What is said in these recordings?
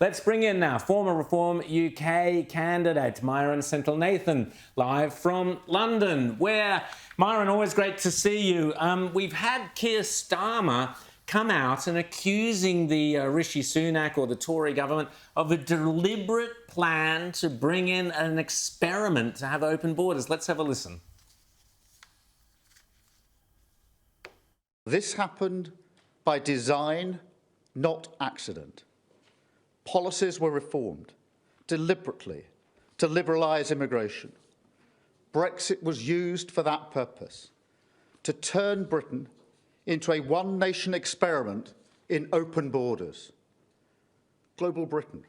Let's bring in now former Reform UK candidate Mayuran Senthilnathan, live from London, where, Mayuran, always great to see you. We've had Keir Starmer come out and accusing the Rishi Sunak or the Tory government of a deliberate plan to bring in an experiment to have open borders. Let's have a listen. This happened by design, not accident. Policies were reformed deliberately to liberalise immigration. Brexit was used for that purpose, to turn Britain into a one-nation experiment in open borders. Global Britain.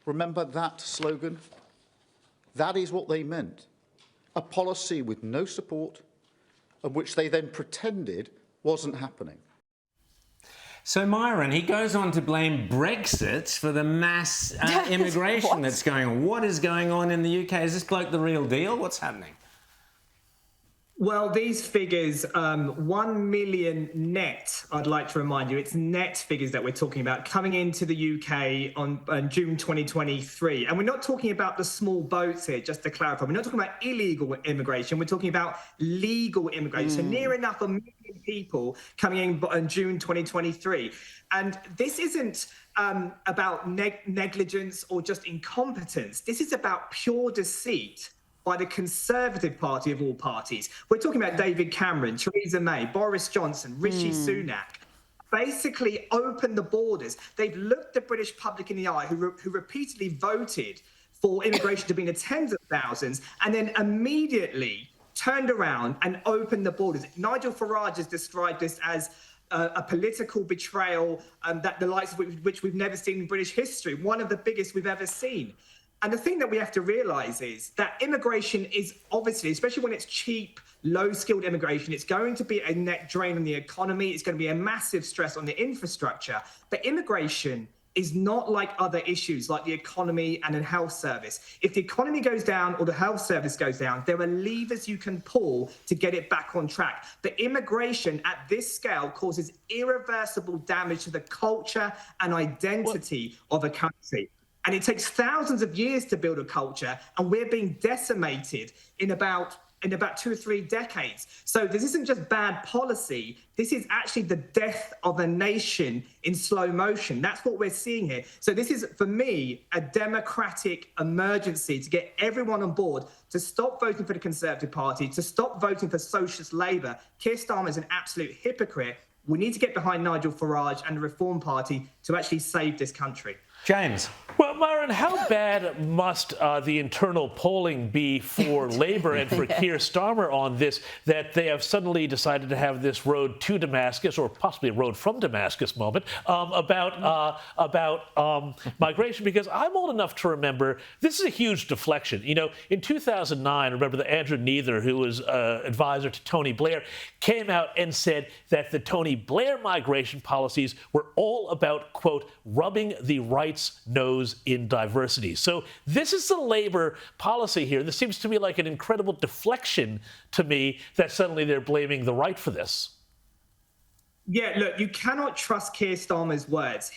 Remember that slogan? That is what they meant. A policy with no support and which they then pretended wasn't happening. So, Mayuran, he goes on to blame Brexit for the mass immigration that's going on. What is going on in the UK? Is this bloke the real deal? What's happening? Well, these figures, 1 million net, I'd like to remind you, it's net figures that we're talking about coming into the UK on June 2023. And we're not talking about the small boats here, just to clarify. We're not talking about illegal immigration. We're talking about legal immigration. So near enough 1 million people coming in on June 2023. And this isn't about negligence or just incompetence. This is about pure deceit by the Conservative Party of all parties. We're talking about David Cameron, Theresa May, Boris Johnson, Rishi Sunak. Basically opened the borders. They've looked the British public in the eye, who repeatedly voted for immigration to be in the tens of thousands, and then immediately turned around and opened the borders. Nigel Farage has described this as a political betrayal that the likes of which we've never seen in British history, one of the biggest we've ever seen. And the thing that we have to realise is that immigration is obviously, especially when it's cheap, low-skilled immigration, it's going to be a net drain on the economy. It's going to be a massive stress on the infrastructure. But immigration is not like other issues like the economy and the health service. If the economy goes down or the health service goes down, there are levers you can pull to get it back on track. But immigration at this scale causes irreversible damage to the culture and identity of a country. And it takes thousands of years to build a culture, and we're being decimated in about 2 or 3 decades. So this isn't just bad policy. This is actually the death of a nation in slow motion. That's what we're seeing here. So this is, for me, a democratic emergency to get everyone on board, to stop voting for the Conservative Party, to stop voting for Socialist Labour. Keir Starmer is an absolute hypocrite. We need to get behind Nigel Farage and the Reform Party to actually save this country. James. Well, Mayuran, how bad must the internal polling be for Labour and for Keir Starmer on this, that they have suddenly decided to have this road to Damascus, or possibly a road from Damascus moment, about migration? Because I'm old enough to remember this is a huge deflection. You know, in 2009, remember that Andrew Neither, who was advisor to Tony Blair, came out and said that the Tony Blair migration policies were all about, quote, rubbing the right's nose in diversity. So this is the Labour policy here. This seems to me like an incredible deflection to me that suddenly they're blaming the right for this. Yeah, look, you cannot trust Keir Starmer's words.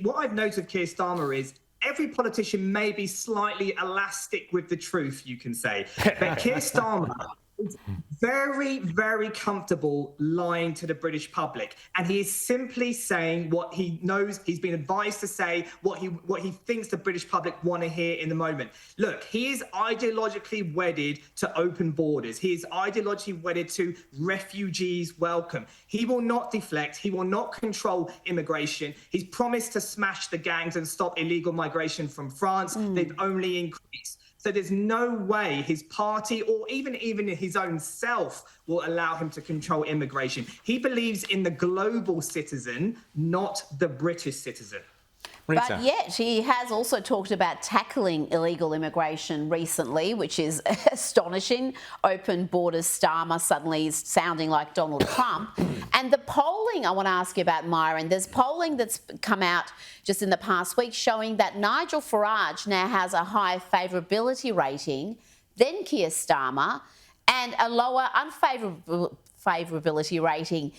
What I've noticed of Keir Starmer is every politician may be slightly elastic with the truth, you can say. But Keir Starmer is very, very comfortable lying to the British public. And he is simply saying what he knows he's been advised to say, what he thinks the British public want to hear in the moment. Look, he is ideologically wedded to open borders. He is ideologically wedded to refugees welcome. He will not deflect. He will not control immigration. He's promised to smash the gangs and stop illegal migration from France. They've only increased. So there's no way his party or even his own self will allow him to control immigration. He believes in the global citizen, not the British citizen. Rita. But yet he has also talked about tackling illegal immigration recently, which is astonishing. Open borders Starmer suddenly is sounding like Donald Trump. And the polling I want to ask you about, Mayuran, there's polling that's come out just in the past week showing that Nigel Farage now has a higher favourability rating than Keir Starmer and a lower unfavourability rating.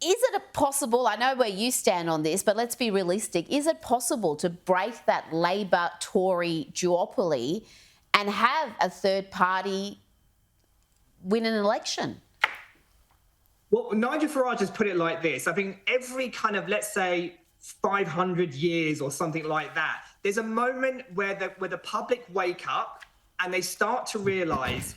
is it possible, I know where you stand on this, but let's be realistic, is it possible to break that Labor-Tory duopoly and have a third party win an election? Well, Nigel Farage has put it like this. I think every kind of, let's say, 500 years or something like that, there's a moment where the public wake up and they start to realise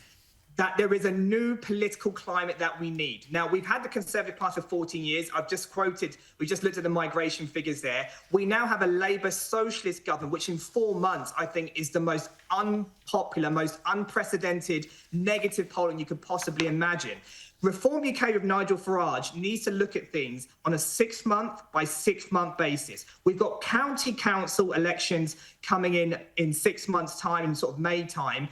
that there is a new political climate that we need. Now, we've had the Conservative Party for 14 years. We just looked at the migration figures there. We now have a Labour socialist government, which in 4 months, I think, is the most unpopular, most unprecedented negative polling you could possibly imagine. Reform UK with Nigel Farage needs to look at things on a 6-month by 6-month basis. We've got county council elections coming in 6 months' time, in sort of May time.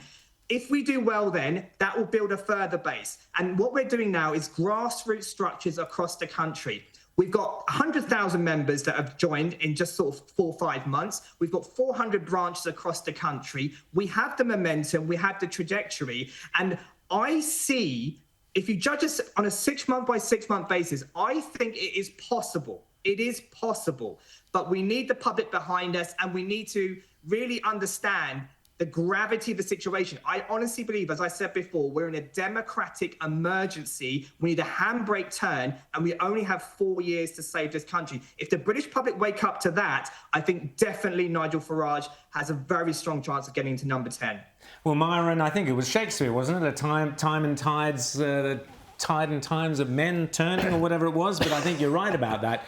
If we do well then, that will build a further base. And what we're doing now is grassroots structures across the country. We've got 100,000 members that have joined in just sort of 4 or 5 months. We've got 400 branches across the country. We have the momentum, we have the trajectory. And I see, if you judge us on a 6-month by 6-month basis, I think it is possible. It is possible. But we need the public behind us, and we need to really understand the gravity of the situation. I honestly believe, as I said before, we're in a democratic emergency. We need a handbrake turn, and we only have 4 years to save this country. If the British public wake up to that, I think definitely Nigel Farage has a very strong chance of getting to number 10. Well, Myron, I think it was Shakespeare, wasn't it? Time and tides, the tide and times of men turning, or whatever it was. But I think you're right about that.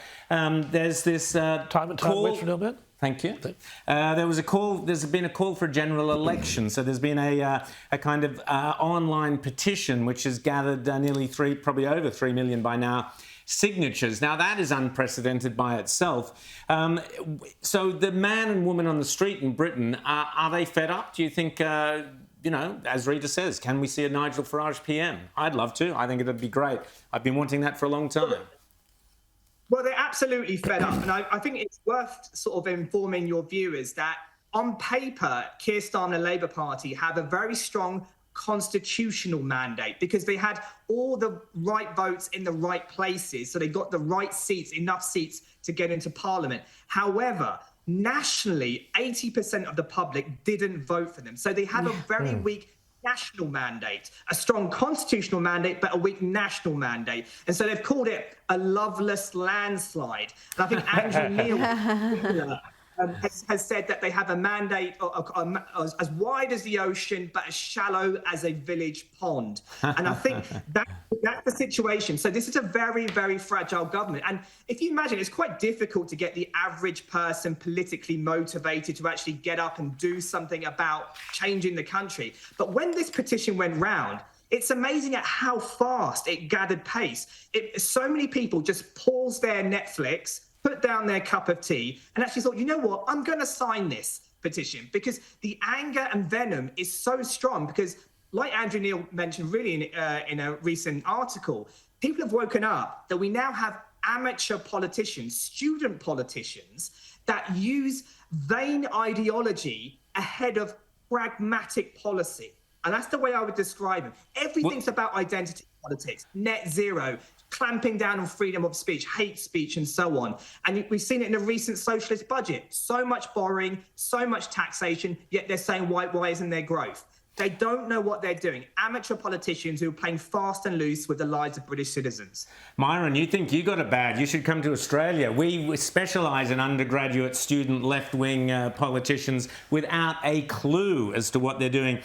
There's this Time and tide, wait for no bit. Thank you. There's been a call for a general election. So there's been a kind of online petition which has gathered nearly probably over 3 million by now, signatures. Now, that is unprecedented by itself. So the man and woman on the street in Britain, are they fed up? Do you think, as Rita says, can we see a Nigel Farage PM? I'd love to. I think it'd be great. I've been wanting that for a long time. Well, they're absolutely fed up. And I think it's worth sort of informing your viewers that on paper, Keir Starmer and the Labour Party have a very strong constitutional mandate because they had all the right votes in the right places. So they got the right seats, enough seats to get into Parliament. However, nationally, 80% of the public didn't vote for them. So they have a very weak national mandate, a strong constitutional mandate, but a weak national mandate. And so they've called it a loveless landslide. And I think Andrew Neil has said that they have a mandate as wide as the ocean, but as shallow as a village pond. And I think that's the situation. So this is a very, very fragile government. And if you imagine, it's quite difficult to get the average person politically motivated to actually get up and do something about changing the country. But when this petition went round, it's amazing at how fast it gathered pace. So many people just paused their Netflix, put down their cup of tea, and actually thought, you know what, I'm going to sign this petition, because the anger and venom is so strong. Because like Andrew Neil mentioned really in a recent article, people have woken up that we now have amateur politicians, student politicians, that use vain ideology ahead of pragmatic policy. And that's the way I would describe them. Everything's about identity politics, net zero, clamping down on freedom of speech, hate speech, and so on. And we've seen it in the recent socialist budget. So much borrowing, so much taxation, yet they're saying, why isn't there growth? They don't know what they're doing. Amateur politicians who are playing fast and loose with the lives of British citizens. Myron, you think you got it bad. You should come to Australia. We specialise in undergraduate, student, left-wing politicians without a clue as to what they're doing.